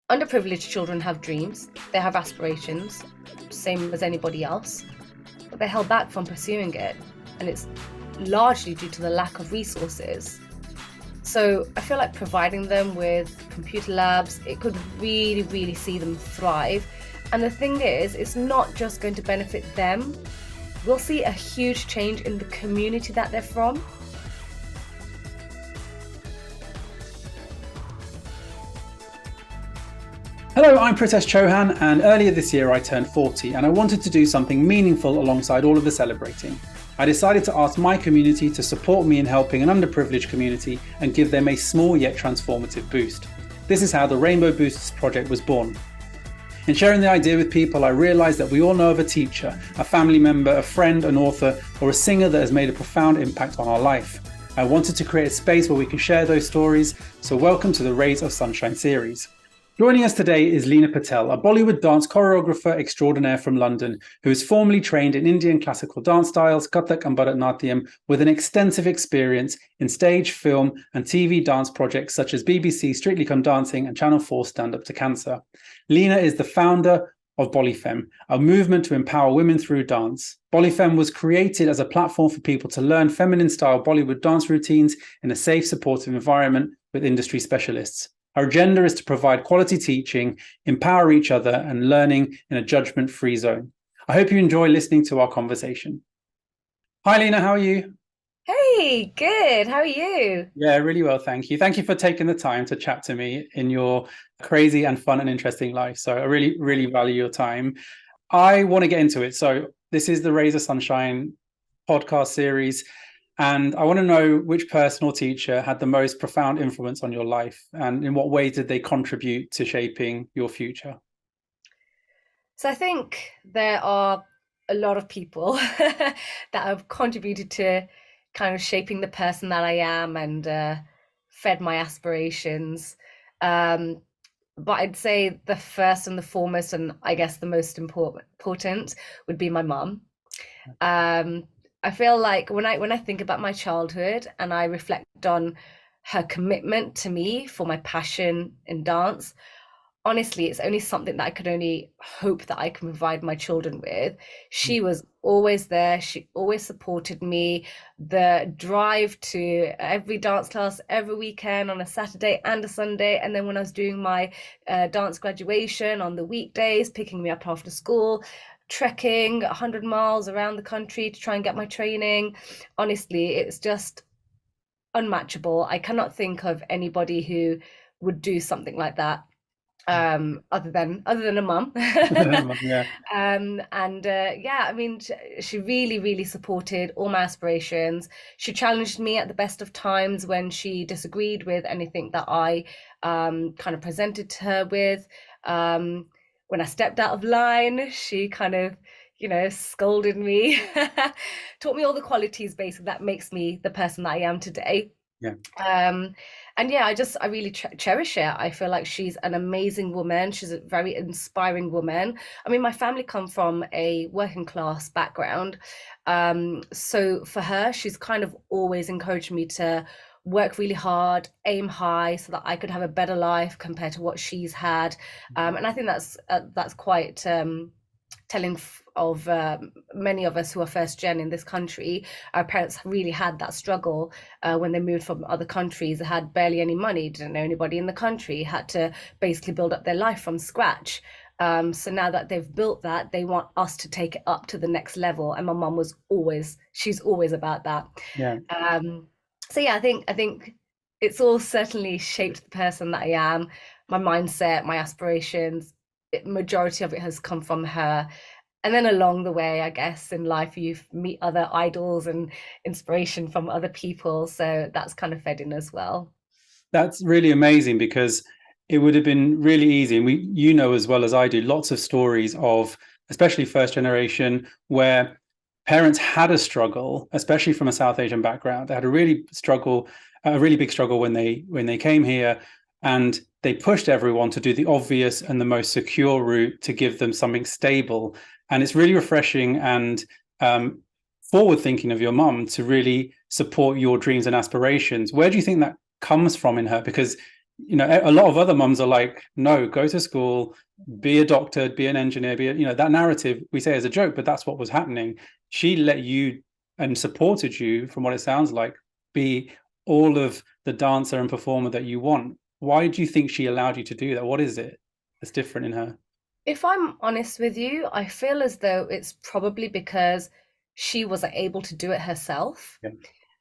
underprivileged children have dreams, they have aspirations, same as anybody else, but they're held back from pursuing it. And it's largely due to the lack of resources. So I feel like providing them with computer labs, it could really, really see them thrive. And the thing is, it's not just going to benefit them. We'll see a huge change in the community that they're from. Hello, I'm Pritesh Chauhan, and earlier this year I turned 40 and I wanted to do something meaningful alongside all of the celebrating. I decided to ask my community to support me in helping an underprivileged community and give them a small yet transformative boost. This is how the Rainbow Boosters project was born. In sharing the idea with people, I realised that we all know of a teacher, a family member, a friend, an author, or a singer that has made a profound impact on our life. I wanted to create a space where we can share those stories, so welcome to the Rays of Sunshine series. Joining us today is Leena Patel, a Bollywood dance choreographer extraordinaire from London, who is formally trained in Indian classical dance styles, Kathak and Bharatanatyam, with an extensive experience in stage, film, and TV dance projects such as BBC Strictly Come Dancing and Channel 4 Stand Up to Cancer. Leena is the founder of Bollyfemme, a movement to empower women through dance. Bollyfemme was created as a platform for people to learn feminine-style Bollywood dance routines in a safe, supportive environment with industry specialists. Our agenda is to provide quality teaching, empower each other, and learning in a judgement-free zone. I hope you enjoy listening to our conversation. Hi, Leena, how are you? Hey, good. How are you? Yeah, really well, thank you. Thank you for taking the time to chat to me in your crazy and fun and interesting life. So I really, really value your time. I want to get into it. So this is the Rays of Sunshine podcast series. And I want to know which person or teacher had the most profound influence on your life, and in what way did they contribute to shaping your future? So I think there are a lot of people that have contributed to kind of shaping the person that I am and fed my aspirations. Um, but I'd say the first and the foremost, and I guess the most important would be my mum. Um, I feel like when I think about my childhood and I reflect on her commitment to me for my passion in dance, honestly, it's only something that I could only hope that I can provide my children with. She was always there. She always supported me. The drive to every dance class, every weekend on a Saturday and a Sunday. And then when I was doing my dance graduation on the weekdays, picking me up after school, trekking 100 miles around the country to try and get my training. Honestly, it's just unmatchable. I cannot think of anybody who would do something like that other than a mum. Yeah. And yeah, I mean, she really, really supported all my aspirations. She challenged me at the best of times when she disagreed with anything that I kind of presented to her with. When I stepped out of line, she kind of, scolded me, taught me all the qualities basically that makes me the person that I am today. Yeah. And yeah, I really cherish her. I feel like she's an amazing woman. She's a very inspiring woman. I mean, my family come from a working class background. So for her, she's kind of always encouraged me to work really hard, aim high, so that I could have a better life compared to what she's had. And I think that's quite telling of many of us who are first gen in this country. Our parents really had that struggle when they moved from other countries. They had barely any money, didn't know anybody in the country, had to basically build up their life from scratch. So now that they've built that, they want us to take it up to the next level. And my mum she's always about that. Yeah. So yeah, I think it's all certainly shaped the person that I am, my mindset, my aspirations. Majority of it has come from her. And then along the way, I guess in life, you meet other idols and inspiration from other people. So that's kind of fed in as well. That's really amazing, because it would have been really easy. And you know, as well as I do, lots of stories of, especially first generation, where parents had a struggle, especially from a South Asian background. They had a really big struggle when they came here, and they pushed everyone to do the obvious and the most secure route to give them something stable. And it's really refreshing and forward thinking of your mum to really support your dreams and aspirations. Where do you think that comes from in her? Because a lot of other mums are like, no, go to school, be a doctor, be an engineer, that narrative we say as a joke, but that's what was happening. She let you and supported you, from what it sounds like, be all of the dancer and performer that you want. Why do you think she allowed you to do that? What is it that's different in her? If I'm honest with you, I feel as though it's probably because she wasn't able to do it herself. Yeah.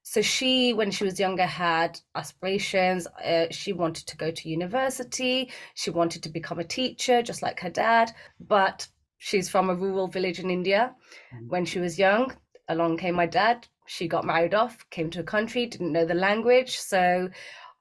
So she, when she was younger, had aspirations. She wanted to go to university. She wanted to become a teacher, just like her dad. But she's from a rural village in India. Mhm. When she was young, along came my dad. She got married off, came to a country, didn't know the language. So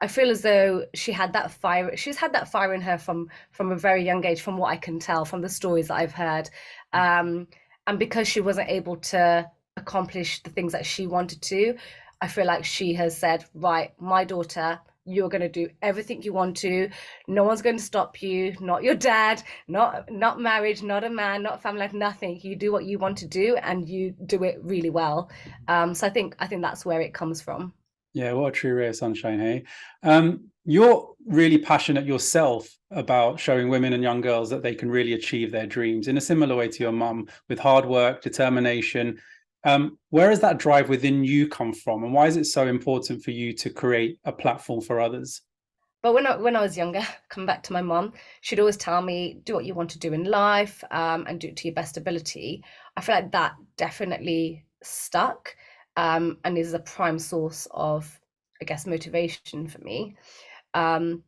I feel as though she had that fire. She's had that fire in her from a very young age, from what I can tell from the stories that I've heard. Um, and because she wasn't able to accomplish the things that she wanted to, I feel like she has said, right, my daughter, you're going to do everything you want to. No one's going to stop you. Not your dad, not marriage, not a man, not family life, nothing. You do what you want to do, and you do it really well. So I think that's where it comes from. Yeah, what a true ray of sunshine, hey? You're really passionate yourself about showing women and young girls that they can really achieve their dreams in a similar way to your mum, with hard work, determination. Where has that drive within you come from, and why is it so important for you to create a platform for others? But when I was younger, come back to my mom, she'd always tell me, do what you want to do in life, and do it to your best ability. I feel like that definitely stuck, and is a prime source of, I guess, motivation for me. Um,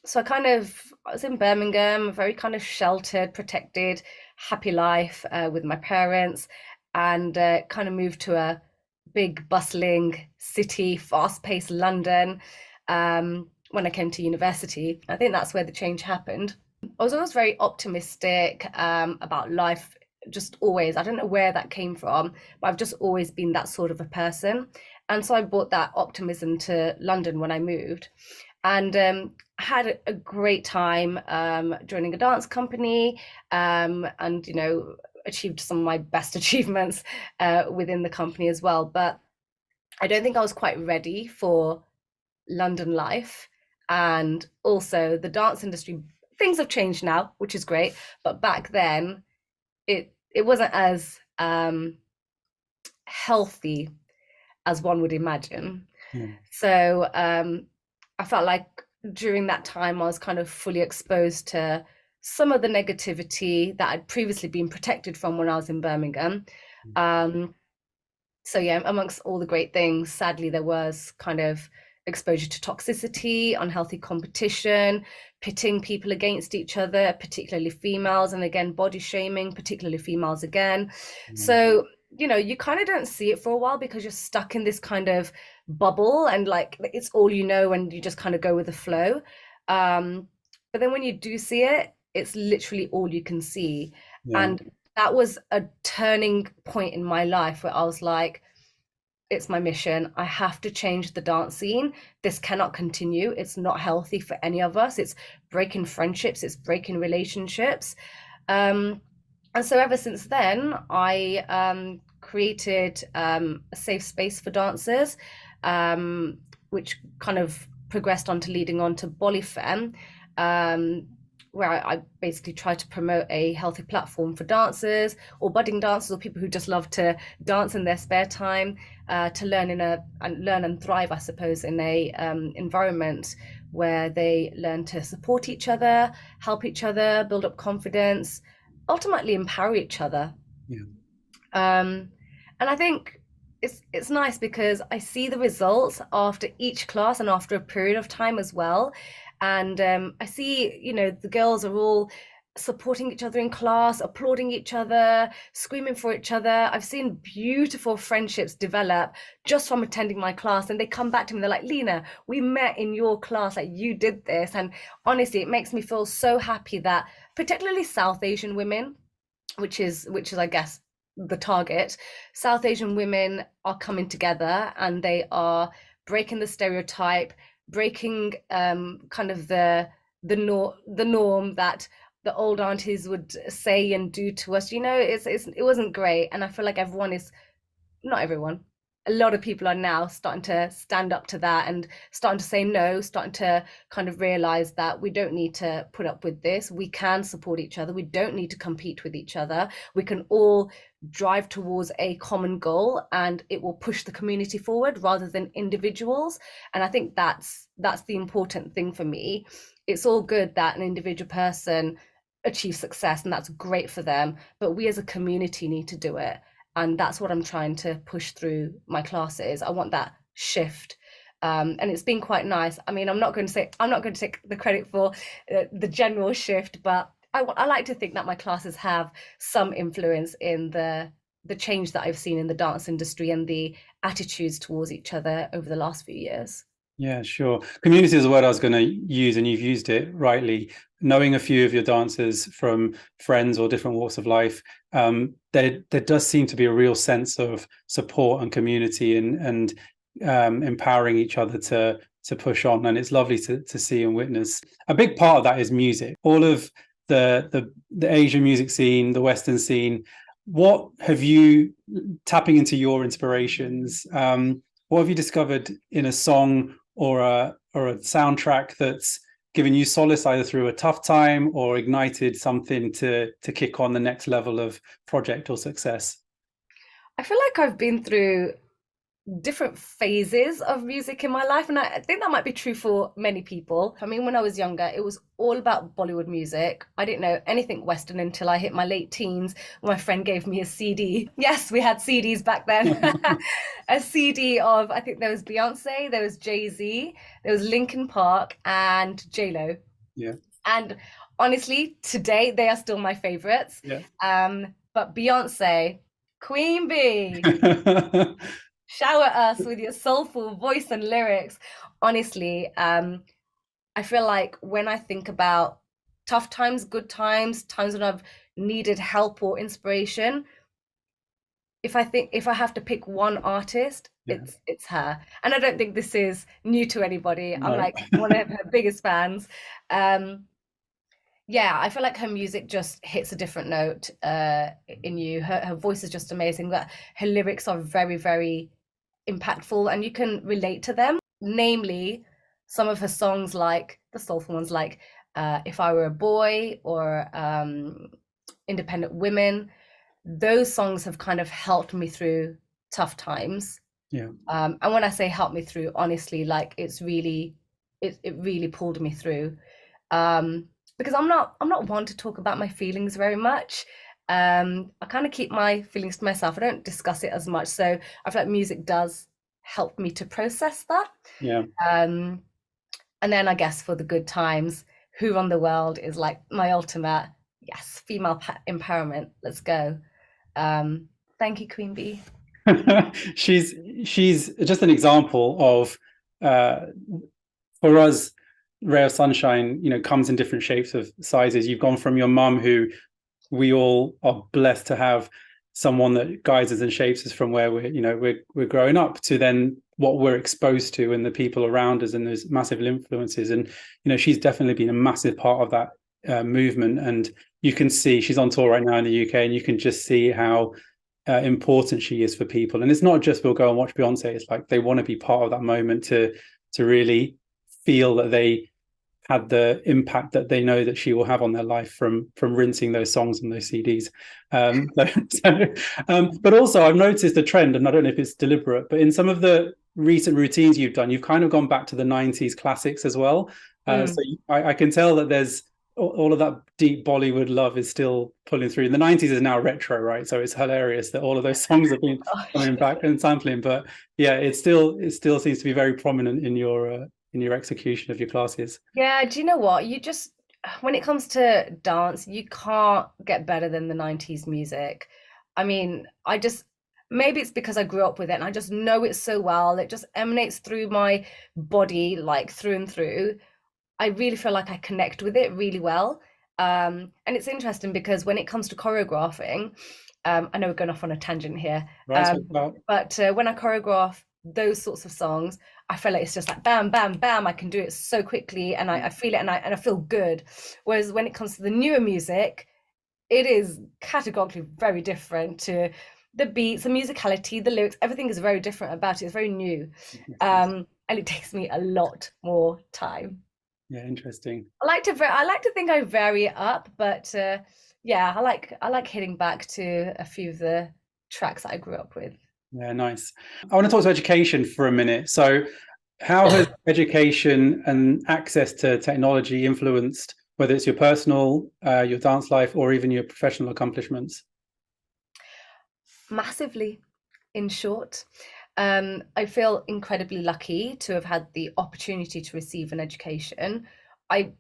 so I was in Birmingham, a very kind of sheltered, protected, happy life with my parents, and kind of moved to a big, bustling city, fast-paced London. When I came to university, I think that's where the change happened. I was always very optimistic about life, just always. I don't know where that came from, but I've just always been that sort of a person. And so I brought that optimism to London when I moved, and had a great time joining a dance company, and achieved some of my best achievements within the company as well. But I don't think I was quite ready for London life, and also the dance industry. Things have changed now, which is great, but back then it wasn't as healthy as one would imagine. Yeah. So I felt like during that time I was kind of fully exposed to some of the negativity that I'd previously been protected from when I was in Birmingham. Um, so yeah, amongst all the great things, sadly there was kind of exposure to toxicity, unhealthy competition, pitting people against each other, particularly females, and again body shaming, particularly females again. Mm. So you kind of don't see it for a while because you're stuck in this kind of bubble, and like it's all you know, and you just kind of go with the flow. But then when you do see it, it's literally all you can see. Yeah. And that was a turning point in my life where I was like, it's my mission. I have to change the dance scene. This cannot continue. It's not healthy for any of us. It's breaking friendships, it's breaking relationships. Um, and so ever since then, I created a safe space for dancers, which kind of progressed on to leading on to Bollyfemme, um, where I basically try to promote a healthy platform for dancers or budding dancers or people who just love to dance in their spare time, to learn and thrive, I suppose, in a environment where they learn to support each other, help each other, build up confidence, ultimately empower each other. Yeah. Um, and I think it's nice because I see the results after each class and after a period of time as well. And I see, the girls are all supporting each other in class, applauding each other, screaming for each other. I've seen beautiful friendships develop just from attending my class. And they come back to me, they're like, Leena, we met in your class, like you did this. And honestly, it makes me feel so happy that particularly South Asian women, which is I guess the target, South Asian women are coming together and they are breaking the stereotype, breaking kind of the norm that the old aunties would say and do to us. It wasn't great, and I feel like everyone is, not everyone, a lot of people are now starting to stand up to that and starting to say no, starting to kind of realize that we don't need to put up with this. We can support each other. We don't need to compete with each other. We can all drive towards a common goal, and it will push the community forward rather than individuals. And I think that's the important thing for me. It's all good that an individual person achieves success, and that's great for them, but we as a community need to do it. And that's what I'm trying to push through my classes. I want that shift. And it's been quite nice. I mean, I'm not going to take the credit for the general shift, but I like to think that my classes have some influence in the change that I've seen in the dance industry and the attitudes towards each other over the last few years. Yeah, sure. Community is a word I was going to use, and you've used it rightly. Knowing a few of your dancers from friends or different walks of life, there does seem to be a real sense of support and community, and empowering each other to push on. And it's lovely to see and witness. A big part of that is music. All of the Asian music scene, the Western scene. What have you, tapping into your inspirations? What have you discovered in a song or a soundtrack that's given you solace either through a tough time or ignited something to kick on the next level of project or success? I feel like I've been through different phases of music in my life, and I think that might be true for many people. I mean, when I was younger, it was all about Bollywood music. I didn't know anything Western until I hit my late teens when my friend gave me a CD. Yes, we had CDs back then. A CD of, I think there was Beyonce, there was Jay-Z, there was Linkin Park, and J-Lo. Yeah. And honestly, today they are still my favorites. Yeah. But Beyonce, Queen Bee, shower us with your soulful voice and lyrics. Honestly, I feel like when I think about tough times, good times, times when I've needed help or inspiration, if I have to pick one artist, Yeah. it's her. And I don't think this is new to anybody. No. I'm like one of her biggest fans. Yeah, I feel like her music just hits a different note in you. Her voice is just amazing. That her lyrics are very, very impactful, and you can relate to them. Namely, some of her songs, like the soulful ones, like "If I Were a Boy" or "Independent Women." Those songs have kind of helped me through tough times. Yeah. And when I say help me through, honestly, like it really pulled me through. Because I'm not one to talk about my feelings very much. I kind of keep my feelings to myself. I don't discuss it as much. So I feel like music does help me to process that. Yeah. And then I guess for the good times, Who Run the World is like my ultimate, yes, female empowerment. Let's go. Thank you, Queen Bee. she's just an example of for us, ray of sunshine, comes in different shapes of sizes. You've gone from your mum, who we all are blessed to have, someone that guides us and shapes us from where we're growing up, to then what we're exposed to and the people around us and those massive influences. And she's definitely been a massive part of that movement. And you can see she's on tour right now in the UK, and you can just see how important she is for people. And it's not just we'll go and watch Beyonce. It's like they want to be part of that moment to really feel that they had the impact that they know that she will have on their life from rinsing those songs and those CDs. But also I've noticed a trend, and I don't know if it's deliberate, but in some of the recent routines you've done, you've kind of gone back to the 90s classics as well. So I can tell that there's all of that deep Bollywood love is still pulling through. The 90s is now retro, right? So it's hilarious that all of those songs have been coming back and sampling. But yeah, it still seems to be very prominent in your execution of your classes. Yeah, do you know what? When it comes to dance, you can't get better than the 90s music. I mean, maybe it's because I grew up with it and I just know it so well. It just emanates through my body, like through and through. I really feel like I connect with it really well. And it's interesting because when it comes to choreographing, I know we're going off on a tangent here, Right, but when I choreograph those sorts of songs, I feel like it's just like bam, bam, bam. I can do it so quickly, and I feel it, and I feel good. Whereas when it comes to the newer music, it is categorically very different to the beats, the musicality, the lyrics, everything is very different about it. It's very new. And it takes me a lot more time. Yeah, interesting. I like to think I vary it up, but yeah, I like hitting back to a few of the tracks that I grew up with. Yeah, nice. I want to talk to education for a minute. So, how has education and access to technology influenced whether it's your personal, your dance life, or even your professional accomplishments? Massively, in short. I feel incredibly lucky to have had the opportunity to receive an education. I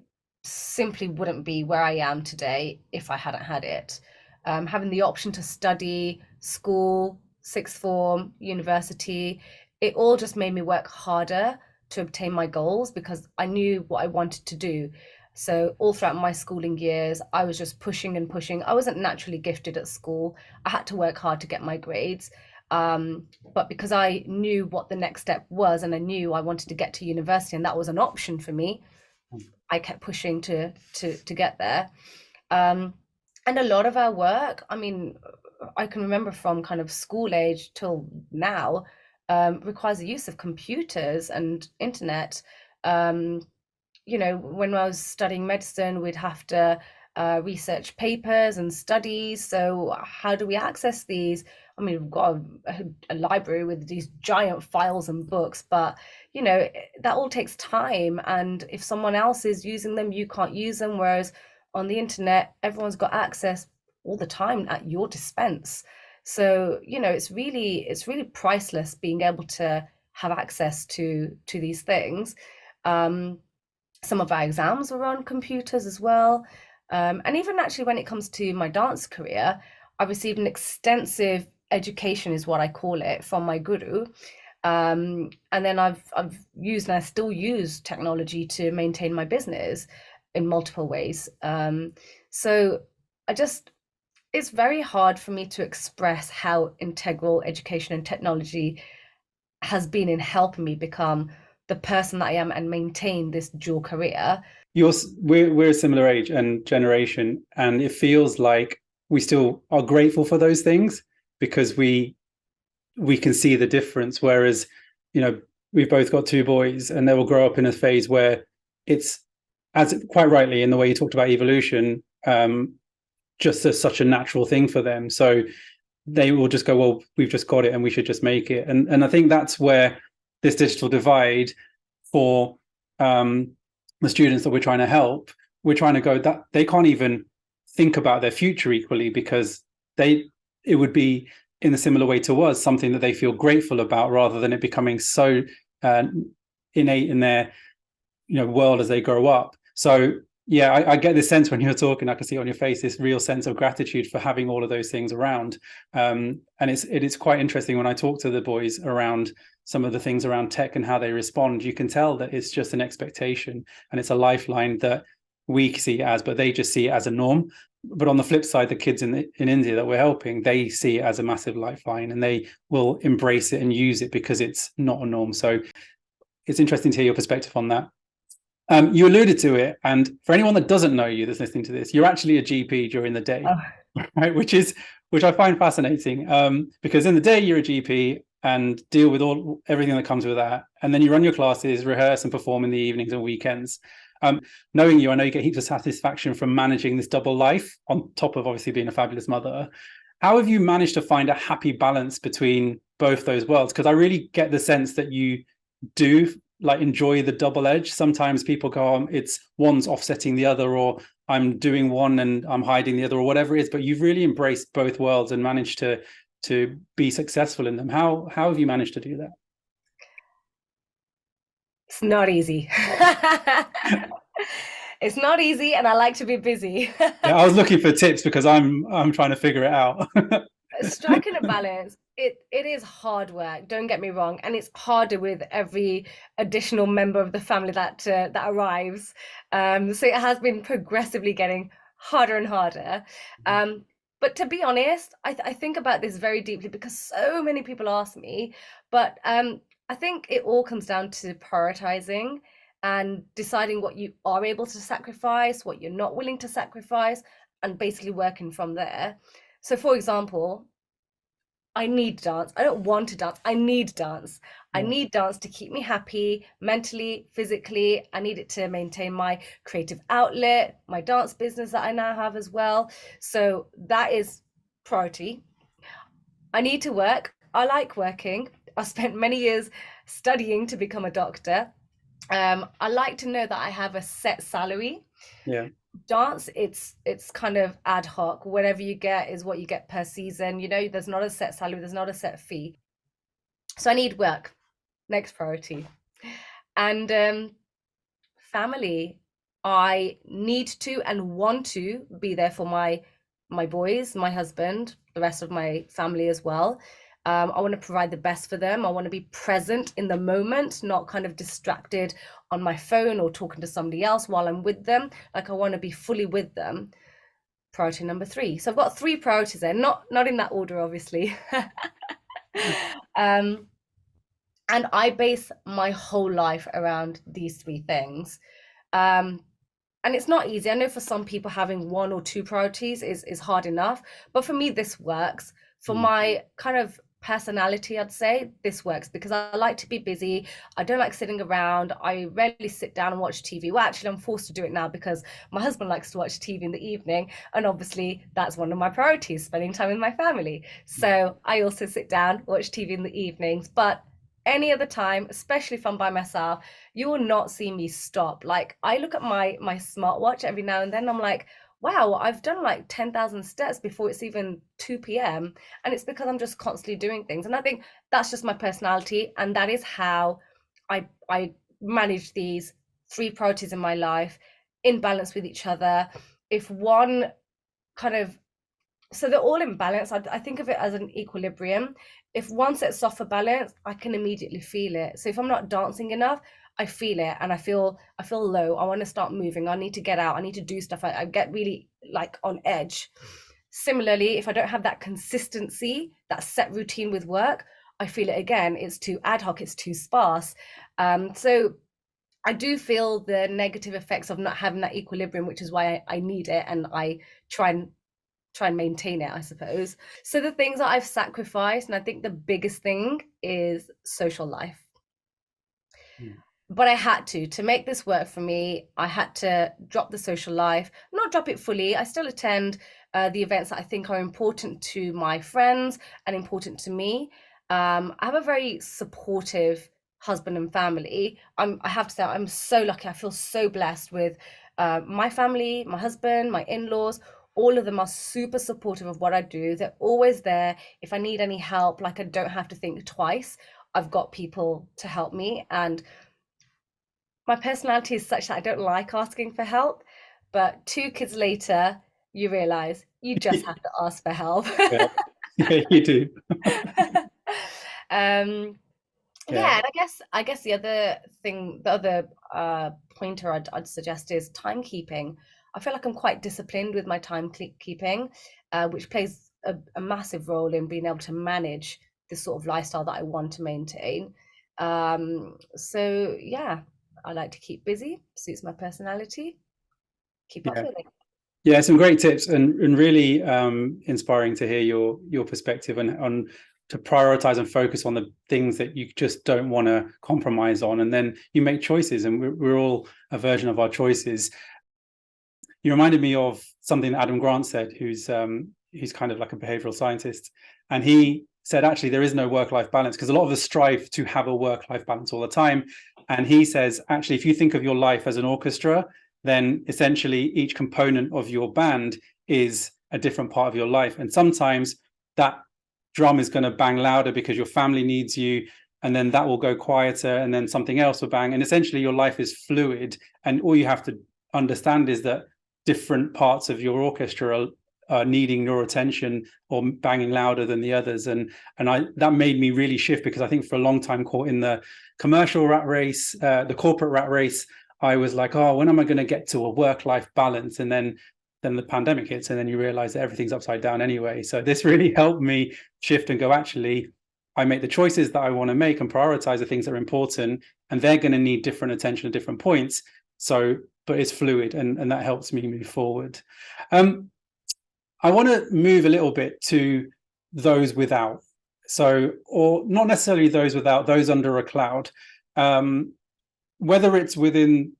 simply wouldn't be where I am today if I hadn't had it. Having the option to study, school, sixth form, university, it all just made me work harder to obtain my goals because I knew what I wanted to do. So all throughout my schooling years, I was just pushing and pushing. I wasn't naturally gifted at school. I had to work hard to get my grades. But because I knew what the next step was and I knew I wanted to get to university and that was an option for me, I kept pushing to get there. Um, and a lot of our work, I mean, I can remember from kind of school age till now, requires the use of computers and internet. Um, you know, when I was studying medicine, we'd have to research papers and studies. So how do we access these? I mean, we've got a library with these giant files and books, but you know, that all takes time. And if someone else is using them, you can't use them. Whereas on the internet, everyone's got access all the time at your dispense. So, you know, it's really priceless being able to have access to these things. Um, some of our exams were on computers as well. And even actually, when it comes to my dance career, I received an extensive education, is what I call it, from my guru. And then I've used and I still use technology to maintain my business in multiple ways. So I just it's very hard for me to express how integral education and technology has been in helping me become the person that I am and maintain this dual career. We're a similar age and generation, and it feels like we still are grateful for those things because we can see the difference. Whereas, you know, we've both got two boys, and they will grow up in a phase where it's, as quite rightly in the way you talked about evolution, just as such a natural thing for them. So they will just go, well, we've just got it and we should just make it. And I think that's where this digital divide for the students that we're trying to help, we're trying to go that they can't even think about their future equally because it would be in a similar way to us, something that they feel grateful about rather than it becoming so innate in their world as they grow up. So yeah, I get this sense when you're talking, I can see on your face this real sense of gratitude for having all of those things around. And it's quite interesting when I talk to the boys around some of the things around tech and how they respond. You can tell that it's just an expectation and it's a lifeline that we see it as, but they just see it as a norm. But on the flip side, the kids in India that we're helping, they see it as a massive lifeline and they will embrace it and use it because it's not a norm. So it's interesting to hear your perspective on that. You alluded to it, and for anyone that doesn't know you that's listening to this, you're actually a GP during the day, right? Which I find fascinating, because in the day you're a GP and deal with everything that comes with that, and then you run your classes, rehearse, and perform in the evenings and weekends. Knowing you, I know you get heaps of satisfaction from managing this double life on top of obviously being a fabulous mother. How have you managed to find a happy balance between both those worlds? Because I really get the sense that you do like enjoy the double edge. Sometimes people go, it's one's offsetting the other, or I'm doing one and I'm hiding the other, or whatever it is. But you've really embraced both worlds and managed to be successful in them. How have you managed to do that? It's not easy. It's not easy, and I like to be busy. Yeah, I was looking for tips because I'm trying to figure it out. Striking a balance, it is hard work, don't get me wrong, and it's harder with every additional member of the family that arrives. So it has been progressively getting harder and harder. But to be honest, I think about this very deeply because so many people ask me. But I think it all comes down to prioritizing and deciding what you are able to sacrifice, what you're not willing to sacrifice, and basically working from there. So, for example, I need dance. I don't want to dance. I need dance. I Yeah. need dance to keep me happy mentally, physically. I need it to maintain my creative outlet, my dance business that I now have as well. So that is priority. I need to work. I like working. I spent many years studying to become a doctor. I like to know that I have a set salary. Yeah. Dance, it's kind of ad hoc. Whatever you get is what you get per season. You know, there's not a set salary, there's not a set fee. So I need work, next priority. And family, I need to and want to be there for my boys, my husband, the rest of my family as well. I want to provide the best for them. I want to be present in the moment, not kind of distracted on my phone or talking to somebody else while I'm with them. Like I want to be fully with them. Priority number three. So I've got three priorities there, not in that order, obviously. um, and I base my whole life around these three things. Um, and it's not easy. I know for some people having one or two priorities is hard enough, but for me this works. For Mm. my kind of personality, I'd say this works because I like to be busy. I don't like sitting around. I rarely sit down and watch TV. Well, actually, I'm forced to do it now because my husband likes to watch TV in the evening, and obviously that's one of my priorities, spending time with my family. So I also sit down, watch TV in the evenings, but any other time, especially if I'm by myself, you will not see me stop. Like I look at my smartwatch every now and then. I'm like, wow, I've done like 10,000 steps before it's even 2 p.m. And it's because I'm just constantly doing things. And I think that's just my personality. And that is how I manage these three priorities in my life in balance with each other. If one kind of so they're all in balance. I think of it as an equilibrium. If one sets off a balance, I can immediately feel it. So if I'm not dancing enough, I feel it and I feel low. I want to start moving. I need to get out. I need to do stuff. I get really like on edge. Similarly, if I don't have that consistency, that set routine with work, I feel it again. It's too ad hoc, it's too sparse. So I do feel the negative effects of not having that equilibrium, which is why I need it and I try and try and maintain it, I suppose. So the things that I've sacrificed, and I think the biggest thing is social life. Mm. But I had to make this work for me. I had to drop the social life, not drop it fully. I still attend the events that I think are important to my friends and important to me. I have a very supportive husband and family. I have to say, I'm so lucky. I feel so blessed with my family, my husband, my in-laws. All of them are super supportive of what I do. They're always there. If I need any help, like I don't have to think twice. I've got people to help me. And my personality is such that I don't like asking for help, but two kids later, you realize you just have to ask for help. Yeah. Yeah, you do. um, Yeah. yeah, and I guess the other pointer I'd suggest is timekeeping. I feel like I'm quite disciplined with my timekeeping, which plays a massive role in being able to manage this sort of lifestyle that I want to maintain. So yeah, I like to keep busy, suits my personality. Keep up Yeah. with it. Yeah, some great tips and really inspiring to hear your perspective and on to prioritize and focus on the things that you just don't want to compromise on, and then you make choices, and we're all a version of our choices. You reminded me of something that Adam Grant said, who's kind of like a behavioral scientist, and he said actually there is no work-life balance because a lot of us strive to have a work-life balance all the time, and he says actually if you think of your life as an orchestra, then essentially each component of your band is a different part of your life, and sometimes that drum is going to bang louder because your family needs you, and then that will go quieter, and then something else will bang, and essentially your life is fluid, and all you have to understand is that different parts of your orchestra are needing your attention or banging louder than the others, and I that made me really shift, because I think for a long time caught in the commercial rat race, the corporate rat race, I was like, oh, when am I going to get to a work-life balance? And then the pandemic hits, and then you realize that everything's upside down anyway. So this really helped me shift and go, actually, I make the choices that I want to make and prioritize the things that are important, and they're going to need different attention at different points. So, but it's fluid, and that helps me move forward. I want to move a little bit to those without So, or not necessarily those without, those under a cloud. Um, Whether it's within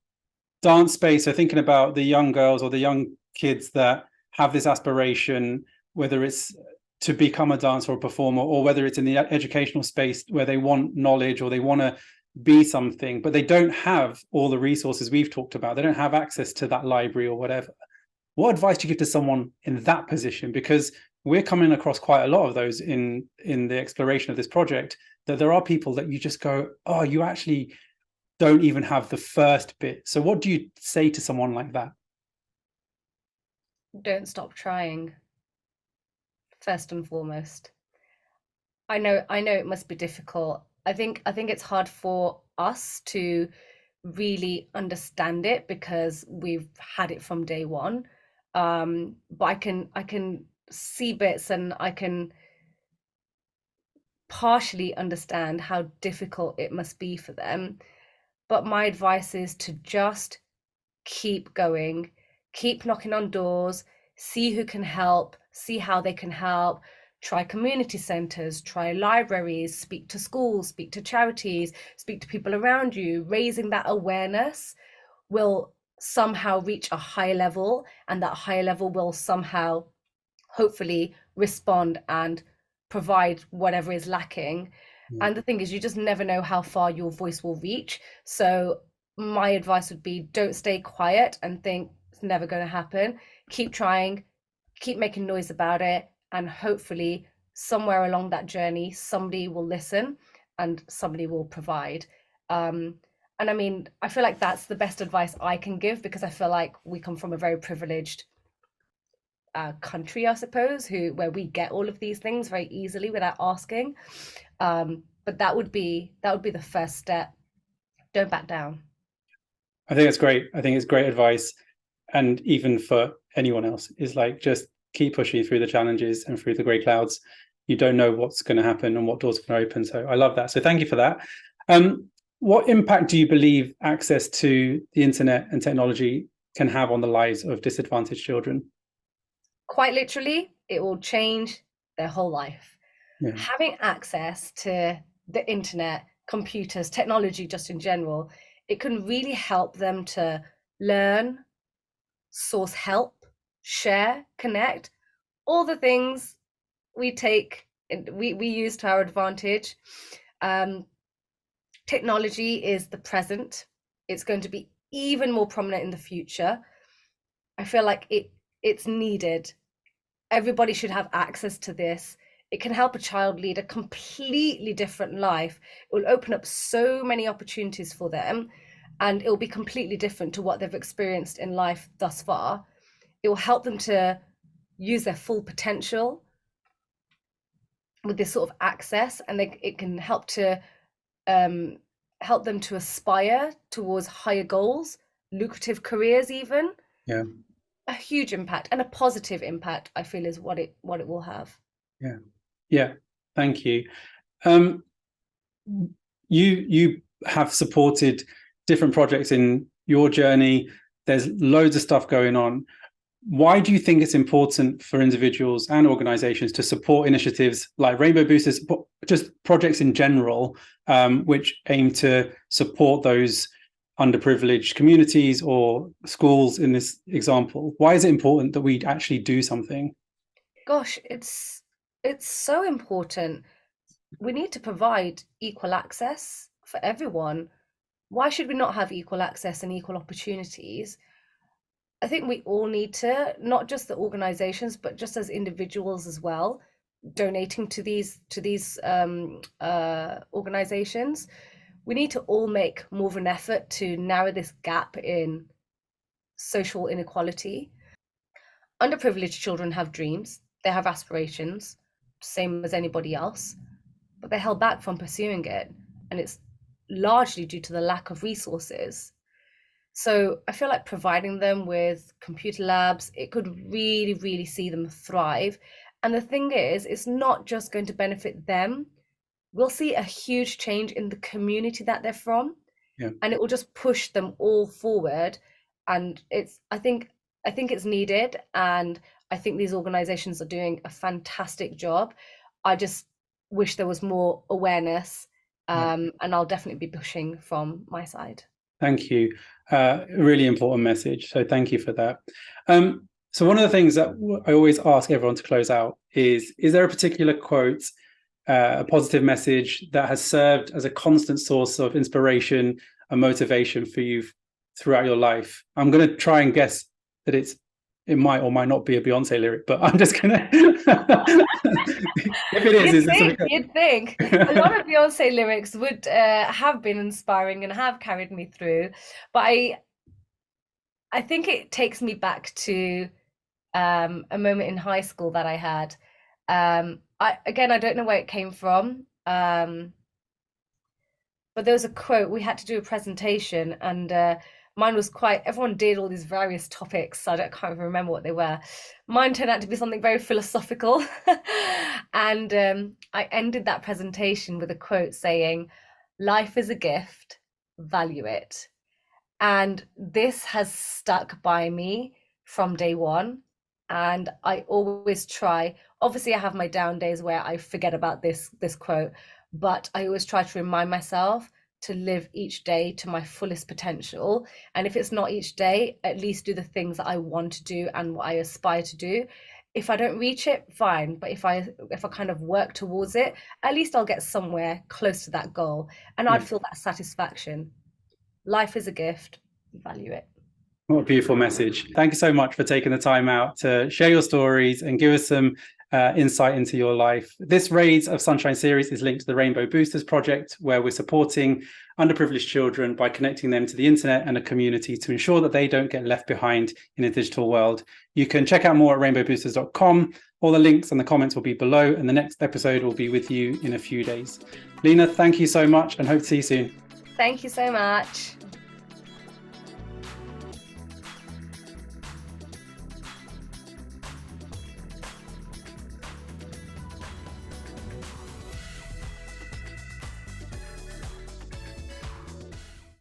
dance space, so thinking about the young girls or the young kids that have this aspiration, whether it's to become a dancer or performer, or whether it's in the educational space where they want knowledge or they want to be something, but they don't have all the resources we've talked about. They don't have access to that library or whatever. What advice do you give to someone in that position? Because we're coming across quite a lot of those in the exploration of this project, that there are people that you just go, oh, you actually don't even have the first bit. So what do you say to someone like that? Don't stop trying, first and foremost. I know it must be difficult. I think it's hard for us to really understand it because we've had it from day one. But I can see bits and I can partially understand how difficult it must be for them. But my advice is to just keep going, keep knocking on doors, see who can help, see how they can help. Try community centres, try libraries, speak to schools, speak to charities, speak to people around you. Raising that awareness will somehow reach a high level, and that high level will somehow, hopefully, respond and provide whatever is lacking. Yeah. And the thing is, you just never know how far your voice will reach. So my advice would be, don't stay quiet and think it's never going to happen. Keep trying, keep making noise about it, and hopefully somewhere along that journey somebody will listen and somebody will provide. um and I mean, I feel like that's the best advice I can give, because I feel like we come from a very privileged country, I suppose, who where we get all of these things very easily without asking. But that would be the first step. Don't back down. I think it's great. I think it's great advice. And even for anyone else, is like, just keep pushing through the challenges and through the grey clouds. You don't know what's going to happen and what doors are going to open. So I love that. So thank you for that. What impact do you believe access to the internet and technology can have on the lives of disadvantaged children? Quite literally, it will change their whole life. Yeah. Having access to the internet, computers, technology, just in general, it can really help them to learn, source help, share, connect, all the things we use to our advantage. Um, Technology is the present. It's going to be even more prominent in the future. I feel like it's needed. Everybody should have access to this. It can help a child lead a completely different life. It will open up so many opportunities for them, and it will be completely different to what they've experienced in life thus far. It will help them to use their full potential with this sort of access, and it can um, help them to aspire towards higher goals, lucrative careers, even. Yeah. A huge impact, and a positive impact, I feel, is what it will have. Yeah. Yeah. Thank you. Um, you have supported different projects in your journey. There's loads of stuff going on. Why do you think it's important for individuals and organizations to support initiatives like Rainbow Boosters, just projects in general, which aim to support those underprivileged communities or schools in this example? Why is it important that we actually do something? Gosh, it's so important. We need to provide equal access for everyone. Why should we not have equal access and equal opportunities? I think we all need to, not just the organizations, but just as individuals as well, donating to these organizations. We need to all make more of an effort to narrow this gap in social inequality. Underprivileged children have dreams, they have aspirations, same as anybody else, but they're held back from pursuing it. And it's largely due to the lack of resources. So I feel like providing them with computer labs, it could really, really see them thrive. And the thing is, it's not just going to benefit them. We'll see a huge change in the community that they're from, Yeah. and it will just push them all forward. And I think it's needed, and I think these organizations are doing a fantastic job. I just wish there was more awareness, Yeah. and I'll definitely be pushing from my side. Thank you. Really important message. So thank you for that. So one of the things that I always ask everyone to close out is there a particular quote, a positive message that has served as a constant source of inspiration and motivation for you throughout your life? I'm going to try and guess that it might or might not be a Beyonce lyric, but I'm just going to, if it is You'd think a lot of Beyonce lyrics would have been inspiring and have carried me through, but I think it takes me back to a moment in high school that I had. I don't know where it came from, but there was a quote. We had to do a presentation, and mine was everyone did all these various topics, so I can't even remember what they were. Mine turned out to be something very philosophical. And I ended that presentation with a quote saying, "Life is a gift, value it." And this has stuck by me from day one. And I always try, obviously I have my down days where I forget about this quote, but I always try to remind myself to live each day to my fullest potential. And if it's not each day, at least do the things that I want to do and what I aspire to do. If I don't reach it, fine. But if I kind of work towards it, at least I'll get somewhere close to that goal, and I'd feel that satisfaction. Life is a gift, value it. What a beautiful message. Thank you so much for taking the time out to share your stories and give us some insight into your life. This Rays of Sunshine series is linked to the Rainbow Boosters project, where we're supporting underprivileged children by connecting them to the internet and a community to ensure that they don't get left behind in a digital world. You can check out more at rainbowboosters.com. All the links and the comments will be below, and the next episode will be with you in a few days. Leena, thank you so much and hope to see you soon. Thank you so much.